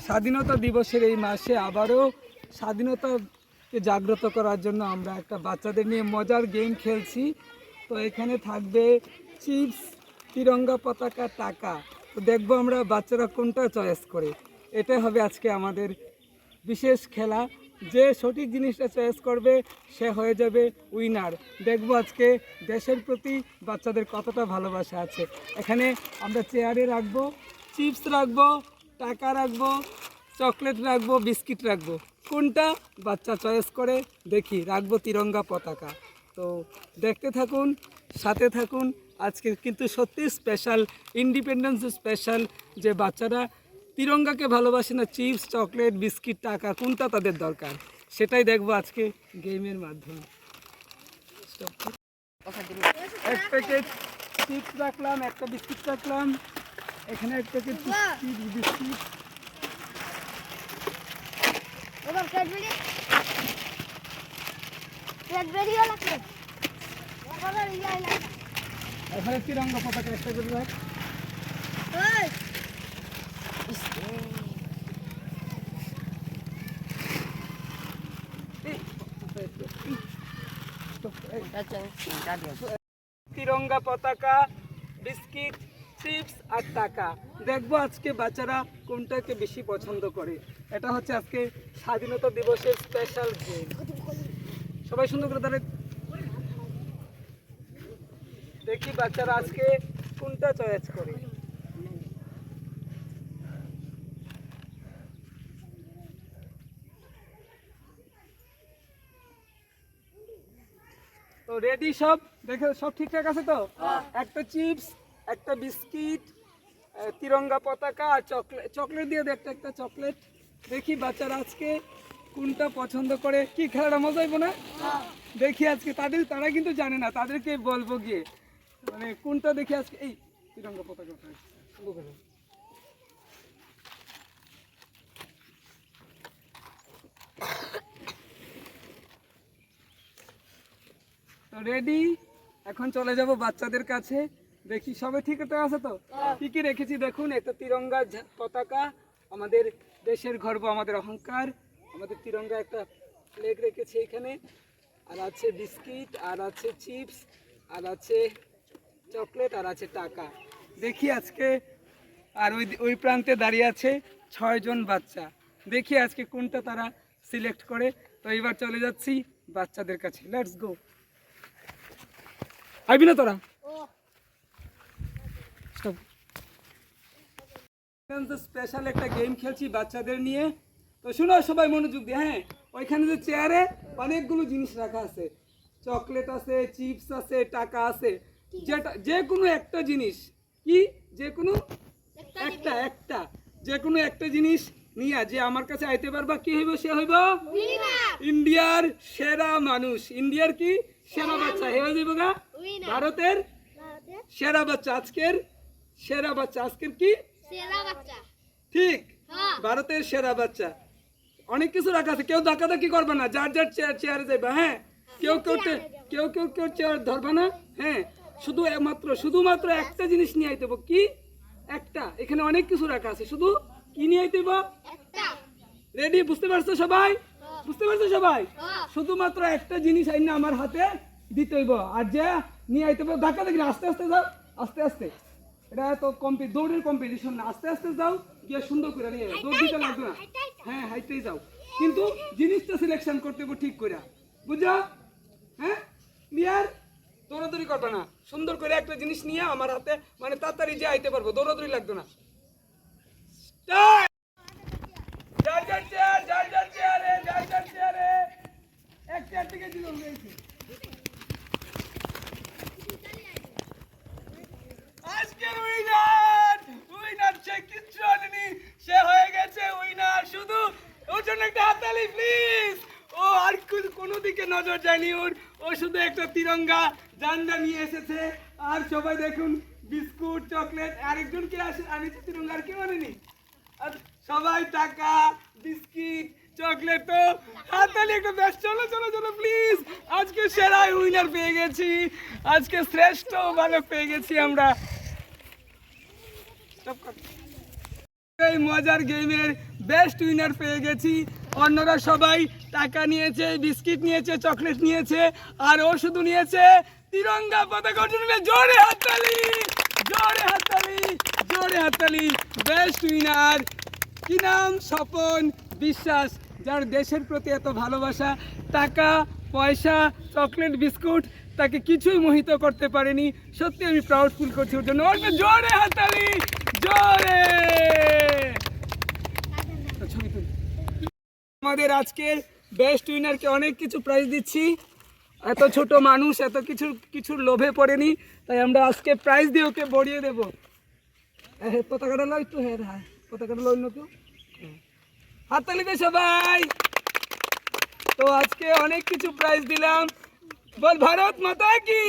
স্বাধীনতা দিবসের এই মাসে আবারও স্বাধীনতাকে জাগ্রত করার জন্য আমরা একটা বাচ্চাদের নিয়ে মজার গেম খেলছি। তো এখানে থাকবে চিপস, তিরঙ্গা পতাকা, টাকা। তো দেখবো আমরা বাচ্চারা কোনটা চয়েস করে। এটাই হবে আজকে আমাদের বিশেষ খেলা। যে সঠিক জিনিসটা চয়েস করবে সে হয়ে যাবে উইনার। দেখবো আজকে দেশের প্রতি বাচ্চাদের কতটা ভালোবাসা আছে। এখানে আমরা চেয়ারে রাখবো, চিপস রাখবো, টাকা রাখবো, চকলেট রাখবো, বিস্কিট রাখবো। কোনটা বাচ্চা চয়েস করে দেখি। রাখবো তিরঙ্গা পতাকা। তো দেখতে থাকুন, সাথে থাকুন। আজকে কিন্তু সত্যি স্পেশাল, ইন্ডিপেন্ডেন্স স্পেশাল, যে বাচ্চারা তিরঙ্গাকে ভালোবাসে না, চিপস, চকলেট, বিস্কিট, টাকা কোনটা তাদের দরকার সেটাই দেখবো আজকে গেমের মাধ্যমে। এক প্যাকেট চিপস রাখলাম, একটা বিস্কিট রাখলাম, এখানে এক প্যাকেট বিস্কিট, এখানে তিরঙ্গা পতাকা একটা করে রাখ। তিরঙ্গা পতাকা, বিস্কিট, চিপস আর টাকা। দেখবো আজকে বাচ্চারা কোনটাকে বেশি পছন্দ করে। এটা হচ্ছে আজকে স্বাধীনতা দিবসের স্পেশাল গেম। সবাই সুন্দর করে তাহলে দেখি বাচ্চারা আজকে কোনটা চয়েস করে। তো রেডি সব? দেখে সব ঠিকঠাক আছে তো? একটা চিপস, একটা বিস্কিট, তিরঙ্গা পতাকা আর চকলেট দিয়ে দে, একটা চকলেট। দেখি বাচ্চারা আজকে কোনটা পছন্দ করে। কি খেলাটা মজা হইব না? দেখি আজকে তারা কিন্তু জানে না, তাদেরকে বলবো গিয়ে মানে কোনটা দেখি আজকে। এই তিরঙ্গা পতাকা তো রেডি। এখন চলে যাব বাচ্চাদের কাছে। দেখি সবাই ঠিক আছে তো? কি কি রেখেছি দেখুন। একটা তিরঙ্গা পতাকা, আমাদের দেশের গর্ব, আমাদের অহংকার, আমাদের তিরঙ্গা একটা ফ্ল্যাগ রেখেছি এখানে। আর আছে বিস্কিট, আর আছে চিপস, আর আছে চকলেট, আর আছে টাকা। দেখি আজকে আর ওই প্রান্তে দাঁড়িয়ে আছে 6 জন বাচ্চা। দেখি আজকে কোনটা তারা সিলেক্ট করে। তো এবার চলে যাচ্ছি বাচ্চাদের কাছে। Let's go. আইবি না তোরা? স্পেশাল একটা গেম খেলছি বাচ্চাদের নিয়ে। তো শুনো সবাই মনোযোগ দিয়ে। হ্যাঁ, ওইখানে যে চেয়ারে অনেকগুলো জিনিস রাখা আছে, চকলেট আছে, চিপস আছে, টাকা আছে। যেটা যে কোনো একটা জিনিস, কি যে কোনো একটা যে কোনো একটা জিনিস নিয়ে যে আমার কাছে আইতে পারবা, কি হইব? সে হইব ইন্ডিয়ার সেরা মানুষ, ইন্ডিয়ার কি সেরা বাচ্চা হয়ে যাইব গা। ভারতের সেরা বাচ্চা, আজকের সেরা বাচ্চা, আজকের কি ঠিক ভারতের সেরা বাচ্চা। অনেক কিছু রাখা আছে, কেউ ধাক্কাধাক্কি করবে না, যার যার চেয়ারে যাইবা। হ্যাঁ, কেউ চেয়ার ধরবে না। হ্যাঁ, শুধুমাত্র একটা জিনিস নিয়ে আইতে হবে। কি? একটা। এখানে অনেক কিছু রাখা আছে, শুধু কি নিয়ে আইতে হবে? রেডি? বুঝতে পারছো সবাই? বুঝতে পারছো সবাই? শুধুমাত্র একটা জিনিস আইনা আমার হাতে দিতে হইব। আর যে নিয়ে আইতে হবে, ধাক্কা দেখি আস্তে আস্তে যাও, আস্তে আস্তে। এটা তো দৌড়ের কম্পিটিশন না, আস্তে আস্তে যাও, গিয়ে সুন্দর করে নিয়ে যাও, দৌড় দিতে লাগবে না। হ্যাঁ, হাইতেই যাও, কিন্তু জিনিসটা সিলেকশন করতে হবে ঠিক করে, বুঝছো? হ্যাঁ, ক্লিয়ার? দৌড়াদৌড়ি করবে না, সুন্দর করে একটা জিনিস নিয়ে আমার হাতে, মানে তাড়াতাড়ি যে আইতে পারবো, দৌড়াদৌড়ি লাগবে না। এক চেয়ার থেকে দিল আজকের উইনার সে কিচ্ছু আনেনি, সে হয়ে গেছে উইনার। শুধু ওর জন্য একটা হাততালি প্লিজ। ও আর কোনো দিকে নজর যায়নি, ও শুধু একটা তিরঙ্গা ঝান্ডা নিয়ে এসেছে। আর সবাই দেখুন বিস্কুট, চকলেট। আরেকজন কে আনিছে তিরঙ্গা, আর কেউ আনেনি। আর সবাই টাকা, বিস্কিট, চকলেট। তো হাততালি একটা বেশ। চলো চলো চলো প্লিজ। আজকে সেরা উইনার পেয়ে গেছি, আজকে শ্রেষ্ঠ বালক পেয়ে গেছি আমরা। এই মজার গেমের বেস্ট উইনার পেয়ে গেছি। অন্যরা সবাই টাকা নিয়েছে, বিস্কিট নিয়েছে, চকলেট নিয়েছে, আর ও শুধু নিয়েছে তিরঙ্গা পতাকা। জোরে হাততালি, জোরে হাততালি, জোরে হাততালি। বেস্ট উইনার কি নাম? স্বপন বিশ্বাস, যার দেশের প্রতি এত ভালোবাসা। টাকা পয়সা চকলেট বিস্কুট তাকে কিছুই মোহিত করতে পারেনি। সত্যি আমি প্রাউড ফিল করছি ওর জন্য। ওর জোরে হাততালি, জোরে। ছবি তুলি। আমাদের আজকের বেস্ট উইনারকে অনেক কিছু প্রাইজ দিচ্ছি। এত ছোট মানুষ এত কিছুর লোভে পড়েনি, তাই আমরা আজকে প্রাইজ দিয়ে ওকে বড়িয়ে দেবো। পতাকাটা লয় তো, হ্যাঁ হ্যাঁ পতাকাটা লয় না তো, হাততালি দে সবাই। তো আজকে অনেক কিছু প্রাইজ দিলাম। বল ভারত মাতা কি,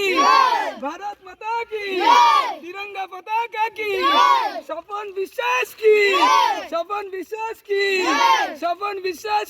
ভারত মাতা কি, তিরঙ্গা পতাকা কি, স্বপন বিশ্বাস কি, স্বপন বিশ্বাস কি, স্বপন বিশ্বাস।